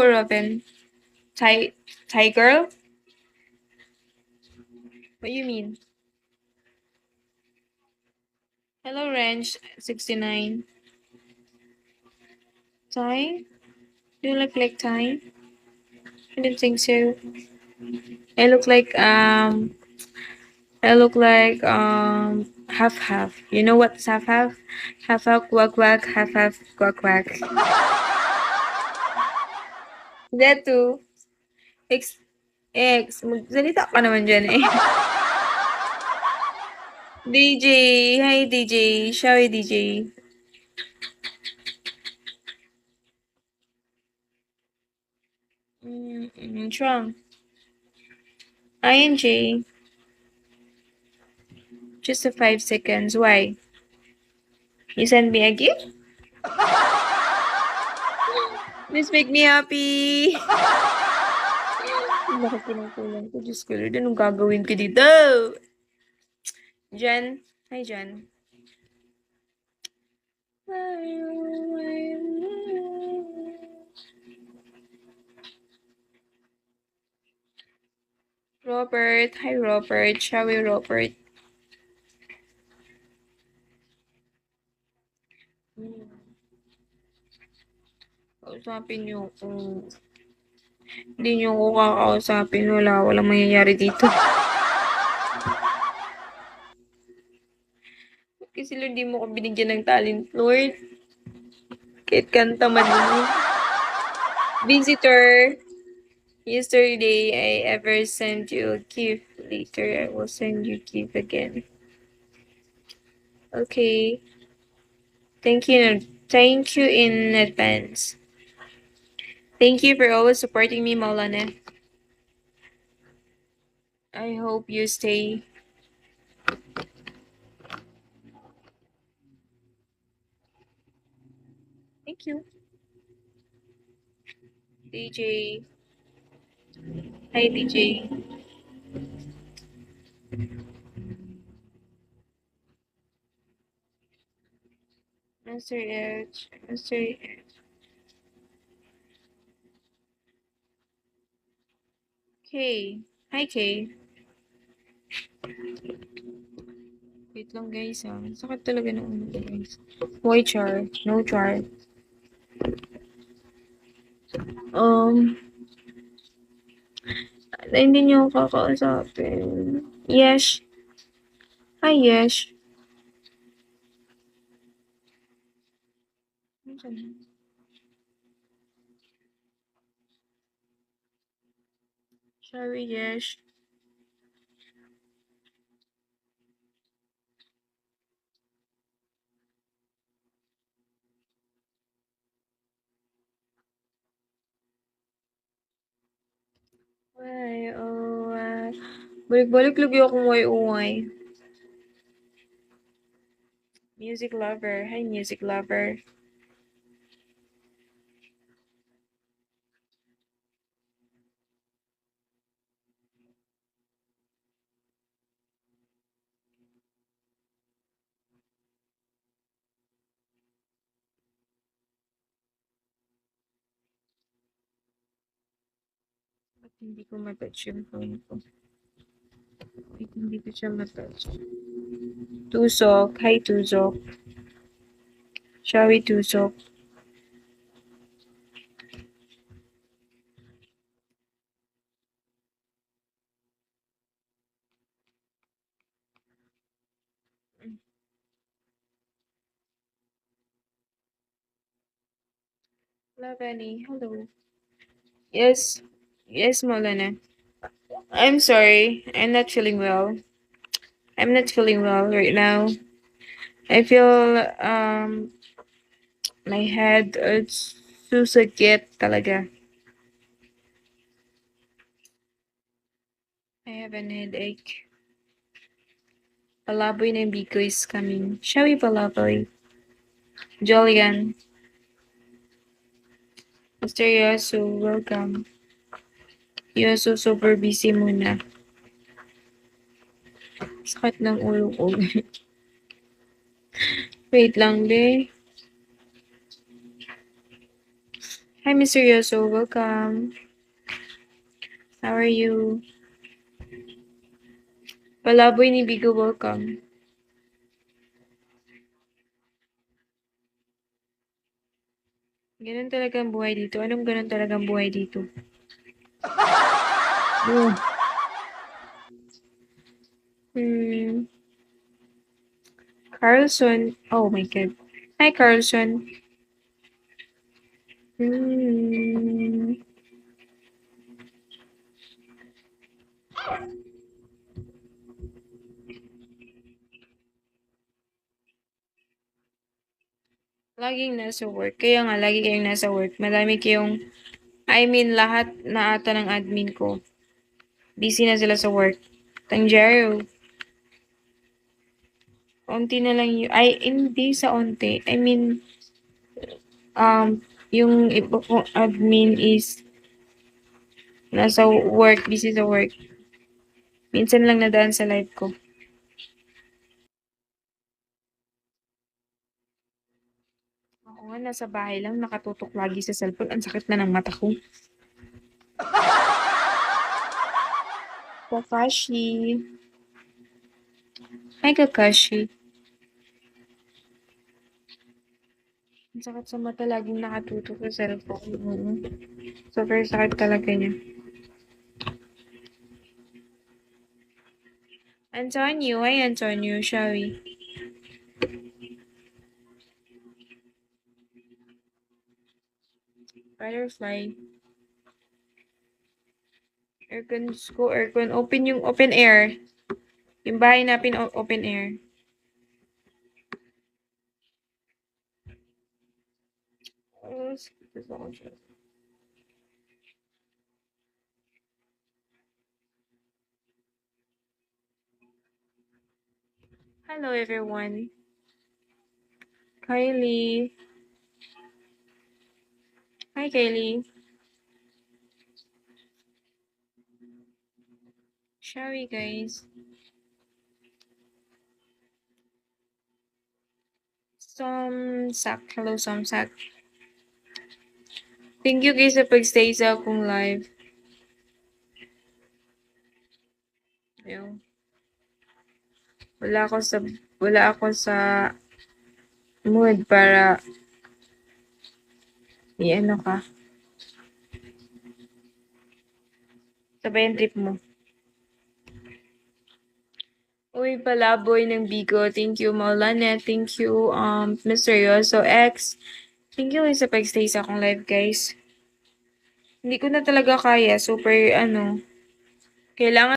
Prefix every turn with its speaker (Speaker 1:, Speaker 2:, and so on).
Speaker 1: Robin. Thai girl? What do you mean? Hello, Range 69. Thai? Do you look like Thai? I didn't think so. I look like half half. You know what's half half? Half half quack quack, half half quack quack. That too. X magsalita ka naman dyan eh. DJ, hi DJ, shall we DJ? Shrunk. INJ. Just a 5 seconds. Why? You send me a gift? This make me happy. Bakit pinangkulan ko? Diyos ko, Lord, anong gagawin ko dito? Jen. Hi, Jen. Robert. Hi, Robert. Shall we, Robert? Kausapin niyo ako. Hindi niyo ako kakausapin. Walang mangyayari dito. Kasi Lord, di mo ko binigyan ng talent, Lord. Kahit kanta man mo. Visitor. Yesterday, I ever sent you a gift. Later, I will send you gift again. Okay. Thank you in advance. Thank you for always supporting me, Maulana. I hope you stay. Thank you. DJ. Hi, DJ. Mr. Edge. Mr. Edge. Kay. Hi, Kay. Wait lang, guys. Sakit talaga ng ulo, guys. Why char? No char. Hindi niyo ako kakausapin. Yes. Hi, yes. Sorry, yes. Why, oh, balik-balik lagi akong uway-uway. Music lover. Hi, music lover. Ba't hindi ko matouch yung phone ko? Wait, hindi ko siya matouch. Tusok. Hi, Tusok. Shall we, Tusok? Love Annie. Hello. Yes. Yes, Molana. I'm sorry. I'm not feeling well. I'm not feeling well right now. I feel, my head, it's susakit talaga. I have an headache. Palaboy ng Biko is coming. Shall we palaboy? Jollian. Mr. Yasu, welcome. Yasu, super busy muna. Sakit ng ulo ko. Wait lang, be. Hi, Mr. Yoso. Welcome. How are you? Palaboy ni Bigo, welcome. Ganun talaga ang buhay dito. Anong ganun talaga ang buhay dito? Hmm. Carlson. Oh my God. Hi, Carlson. Hmm. Laging nasa work. Kaya nga, lagi kayong nasa work. Madami kayong, I mean, lahat na ata ng admin ko. Busy na sila sa work. Tangjero. Onti na lang yung, ay, hindi sa onti. I mean, yung iba kong admin is nasa work, busy sa work. Minsan lang nadaan sa live ko. Ako nga, nasa bahay lang, nakatutok lagi sa cellphone. Ang sakit na ng mata ko. Kakashi. Hi, Kakashi. Ang sakit sa mata, laging nakatutok sa cellphone. Super sakit talaga niya. Antonio, hi Antonio, shall we? Butterfly. Aircon ko, aircon. Open yung open air. Yung bahay natin, open air. Oh, hello, everyone. Kylie. Hi, Kylie. Shall we, guys? Samsak. Hello, Samsak. Thank you guys sa pag-stay sa akong live. Ayun. Wala ako sa mood para i-ano ka. Sabay ang trip mo. Uy, palaboy ng Bigo. Thank you, Maulana. Thank you, Mr. Yoso X. Thank you sa pag-stay sa akong live, guys. Hindi ko na talaga kaya. Super, kailangan